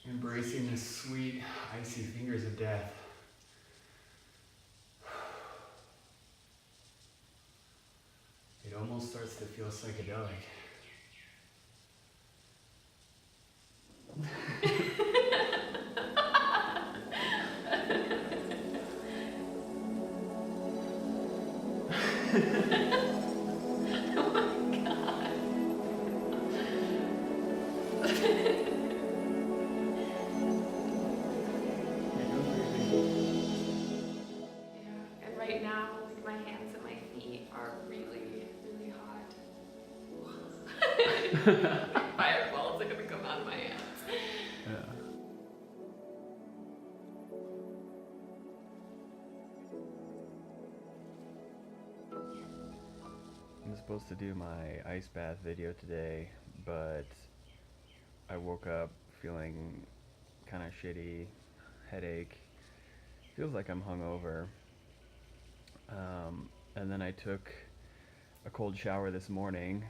Embracing the sweet, icy fingers of death. It almost starts to feel psychedelic. Oh my God. Yeah, and right now, like my hands and my feet are really, really hot. Fireballs are gonna come out of my hands. Yeah. I'm supposed to do my ice bath video today, but I woke up feeling kind of shitty, headache, feels like I'm hungover. And then I took a cold shower this morning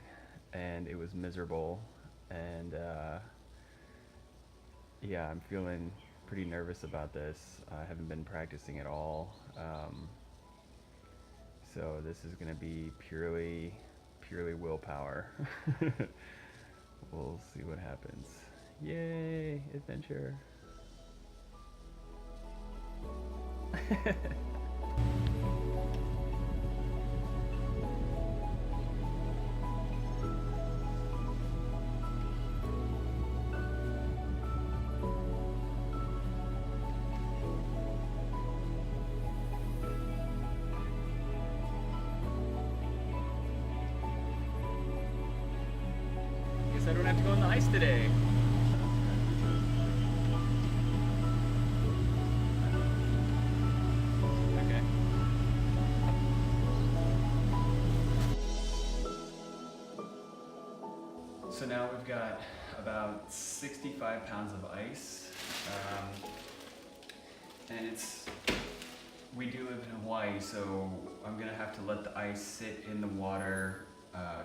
and it was miserable, and yeah, I'm feeling pretty nervous about this. I haven't been practicing at all. So this is gonna be purely willpower. We'll see what happens. Yay, adventure. Guess I don't have to go on the ice today. Okay. So now we've got about 65 pounds of ice, and we do live in Hawaii, so I'm gonna have to let the ice sit in the water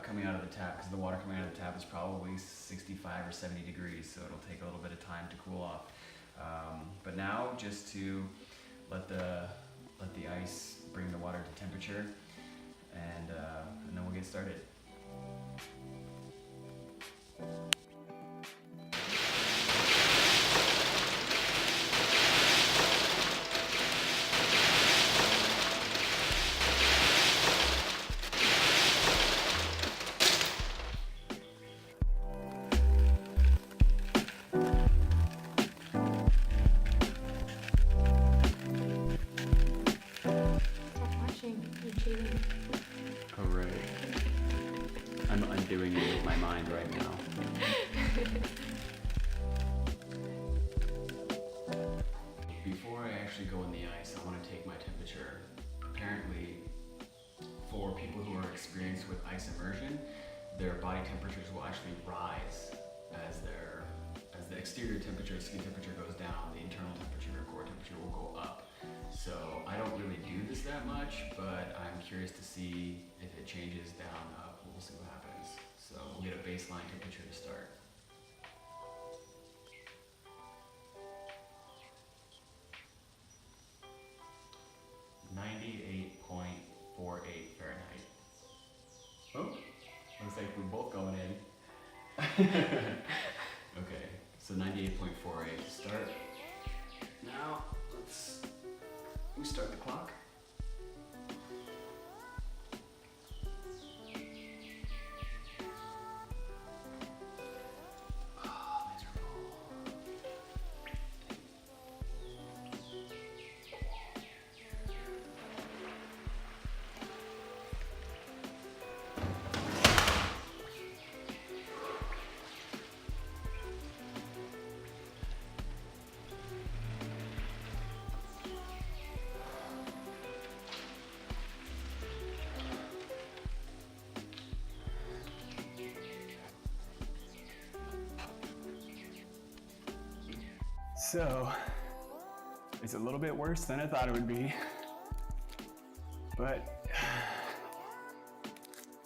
coming out of the tap, because the water coming out of the tap is probably 65 or 70 degrees, so it'll take a little bit of time to cool off. But now, just to let the ice bring the water to temperature, and then we'll get started. Oh, right. I'm undoing it with my mind right now. Before I actually go in the ice, I want to take my temperature. Apparently, for people who are experienced with ice immersion, their body temperatures will actually rise as the exterior temperature, skin temperature goes down, the internal temperature or core temperature will go up. So I don't really do this that much, but I'm curious to see if it changes down, up. We'll see what happens. So we'll get a baseline temperature to start. .48 Fahrenheit. Oh, looks like we're both going in. Okay, so 98.48 to start. Now, we start the clock. Oh, miserable. So, it's a little bit worse than I thought it would be, but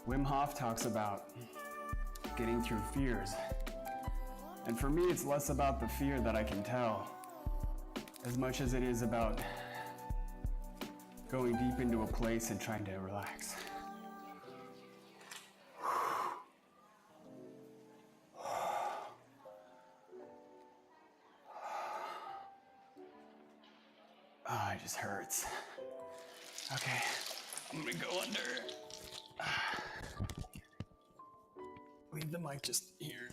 Wim Hof talks about getting through fears. And for me, it's less about the fear that I can tell, as much as it is about going deep into a place and trying to relax. Oh, it just hurts. Okay, I'm gonna go under. Leave the mic just here.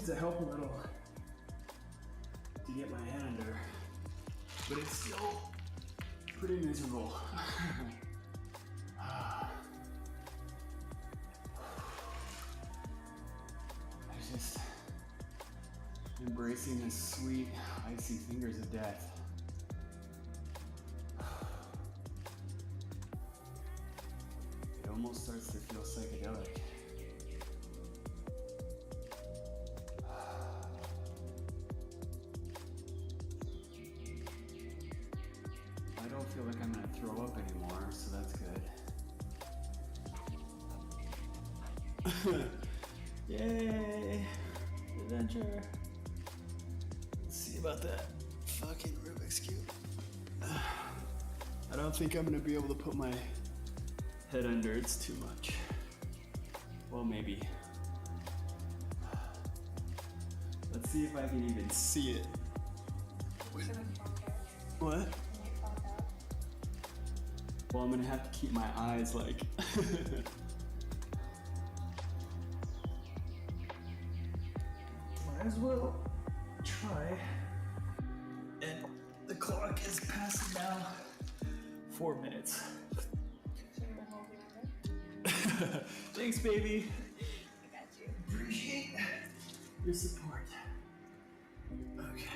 To help a little to get my head under, but it's still pretty miserable. I'm just embracing the sweet, icy fingers of death. It almost starts to feel psychedelic. I don't feel like I'm gonna throw up anymore, so that's good. Yay! Adventure! Let's see about that fucking Rubik's Cube. I don't think I'm gonna be able to put my head under, it's too much. Well, maybe. Let's see if I can even see it. What? Well, I'm gonna have to keep my eyes like. Might as well try. And the clock is passing now. 4 minutes. Thanks, baby. I got you. Appreciate your support. Okay.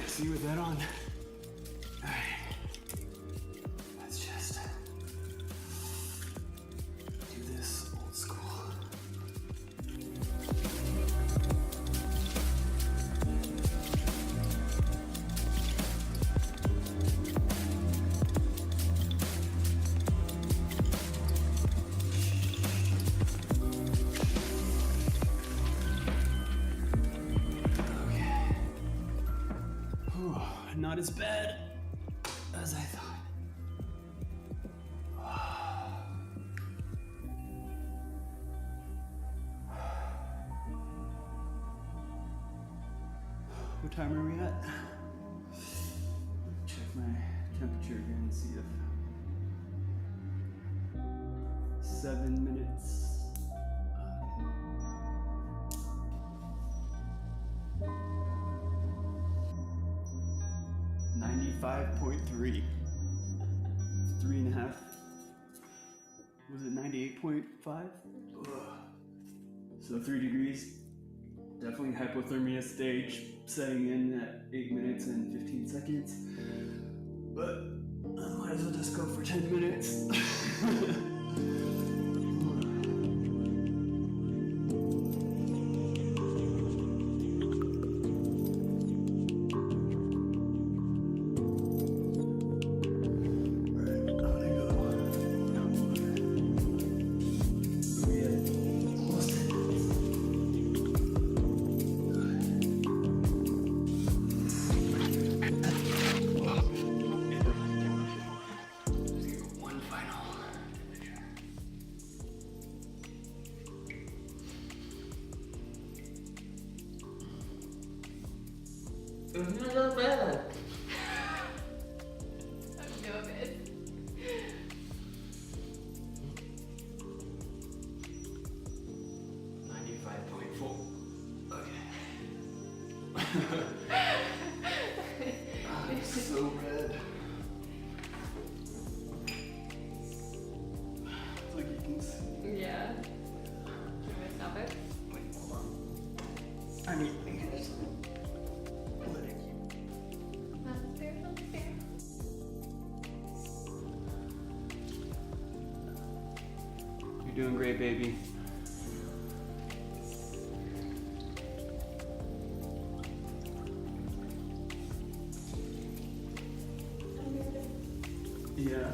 See with that on. Alright. Let's just do this old school. Not as bad as I thought. What time are we at? Check my temperature again and see if 7 minutes. 95.3. 3.5. Was it 98.5? So 3 degrees. Definitely hypothermia stage setting in at 8 minutes and 15 seconds. But I might as well just go for 10 minutes. One final It's not that bad. I'm doing it. It's so red. It's like you can see. Yeah. Can I stop it? Wait, hold on. I mean, I can just let it keep. That's fair, that's fair. You're doing great, baby. Yeah.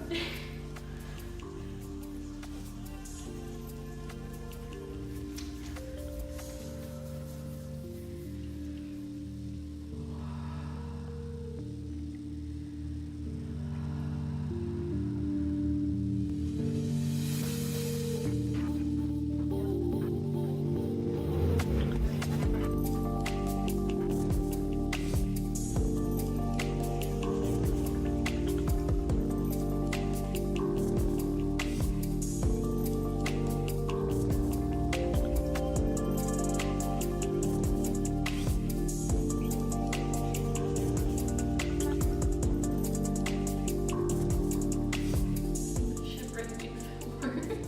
Shivering makes it worse.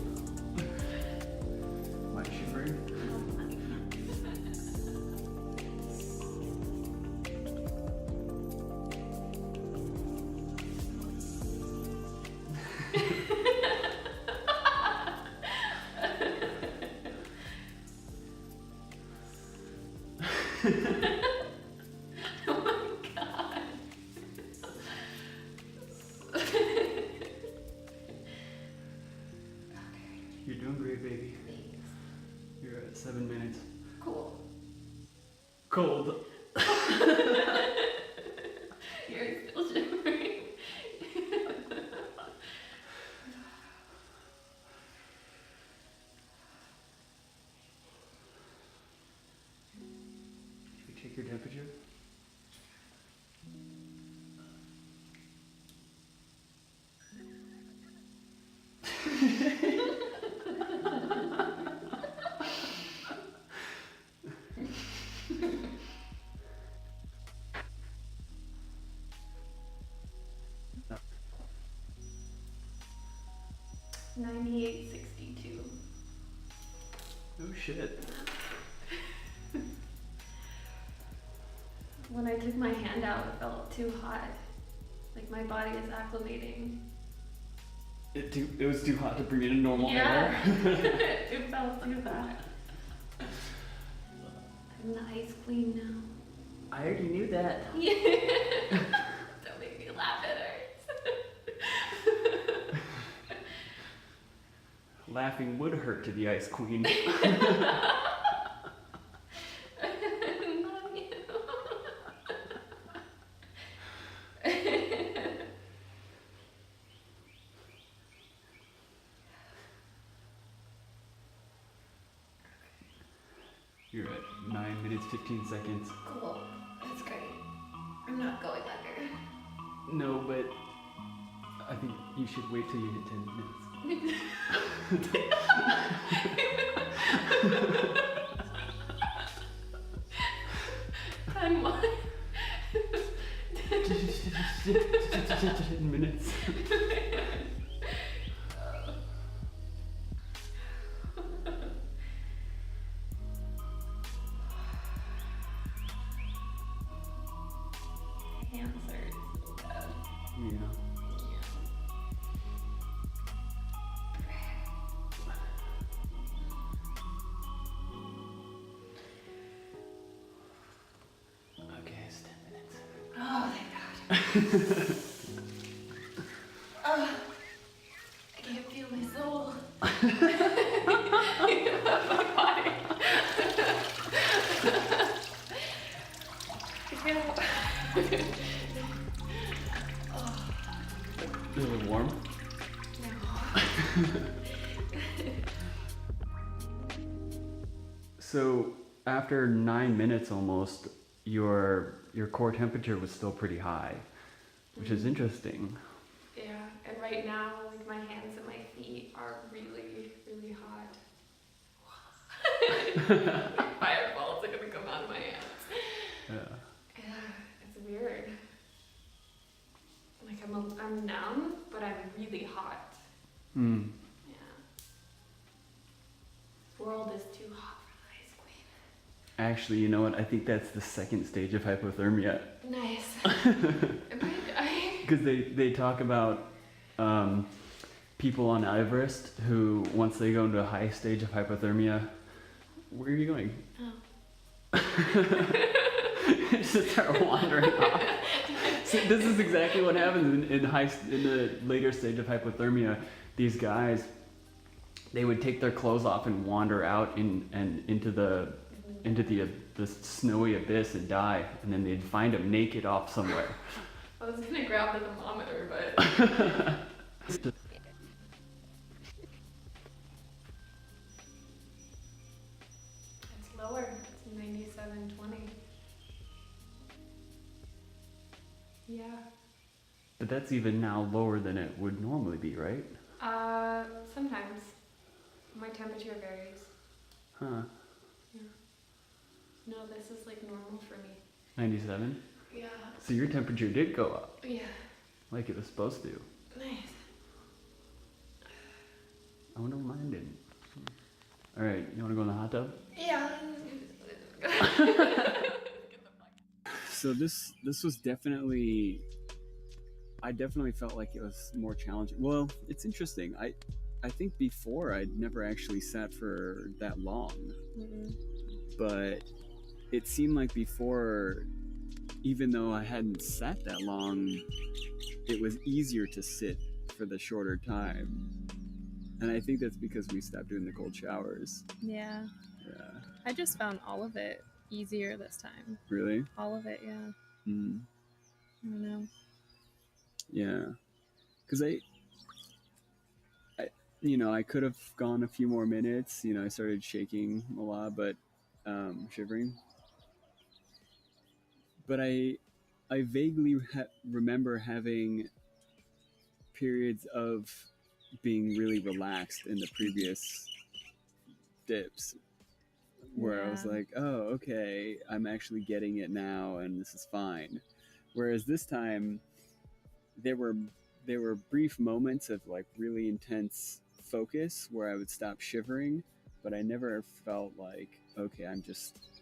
Why shivering? Oh my god. You're doing great, baby. Thanks. You're at 7 minutes. Cool. Cold. You're still shivering. Should we take your temperature? No. 98.62. Oh shit. When I took my hand out, it felt too hot. Like my body is acclimating. It was too hot to bring in normal Yeah. air. It felt too hot. I'm the ice queen now. I already knew that. Yeah. Don't make me laugh, it hurts. Laughing would hurt to the ice queen. Love you. You're at 9 minutes, 15 seconds. Cool. That's great. I'm not going under. No, but I think you should wait till you hit 10 minutes. And what? 10 minutes. Hands hurt so bad. Yeah. Okay, it's 10 minutes. Oh, thank God. Oh, I can't feel my soul. My body. Is it warm? No. So after 9 minutes almost, your core temperature was still pretty high, which is interesting. Yeah, and right now, like my hands and my feet are really, really hot. Fireballs are gonna come out of my hands. Yeah. It's weird. Like I'm numb, but I'm really hot. Hmm. Yeah. This world is too hot for the ice queen. Actually, you know what? I think that's the second stage of hypothermia. Nice. Am I dying? Because they talk about people on Everest who, once they go into a high stage of hypothermia, where are you going? Oh. Just start wandering off. So this is exactly what happens in the later stage of hypothermia. These guys, they would take their clothes off and wander out into the snowy abyss and die, and then they'd find them naked off somewhere. I was gonna grab the thermometer, but it's lower. It's 97.20. Yeah. But that's even now lower than it would normally be, right? Sometimes my temperature varies. Huh. Yeah. No, this is like normal for me. 97? Yeah. So your temperature did go up, Yeah. like it was supposed to. Nice. I wonder why mine didn't. Alright, you wanna go in the hot tub? Yeah. So this was definitely, I definitely felt like it was more challenging. Well, it's interesting. I think before I'd never actually sat for that long, but it seemed like before, even though I hadn't sat that long, it was easier to sit for the shorter time. And I think that's because we stopped doing the cold showers. Yeah. Yeah. I just found all of it easier this time. Really? All of it, yeah. Mm. I don't know. Yeah. Because I I could have gone a few more minutes. I started shaking a lot, but shivering. But I vaguely remember having periods of being really relaxed in the previous dips, where I was Yeah. like, oh, okay, I'm actually getting it now, and this is fine. Whereas this time, there were brief moments of like really intense focus where I would stop shivering, but I never felt like, okay, I'm just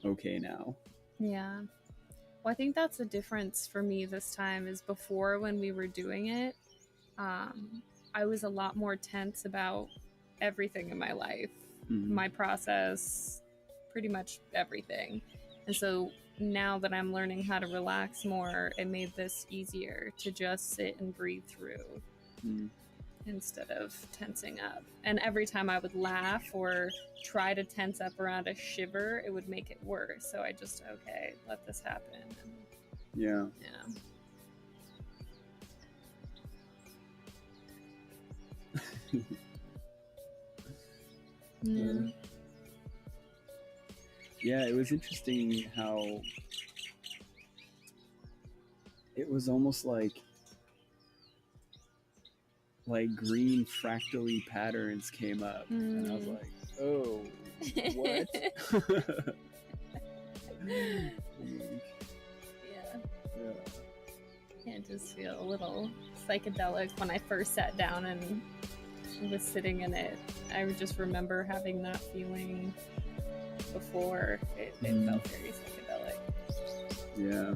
okay now. Yeah. Well, I think that's the difference for me this time is before when we were doing it, I was a lot more tense about everything in my life, my process, pretty much everything. And so now that I'm learning how to relax more, it made this easier to just sit and breathe through instead of tensing up. And every time I would laugh or try to tense up around a shiver, it would make it worse. So I just, okay, let this happen. And, Yeah. Yeah, it was interesting how it was almost like green fractally patterns came up, and I was like, oh, what? Yeah, it just feel a little psychedelic when I first sat down and was sitting in it. I would just remember having that feeling before. It felt very psychedelic. Yeah.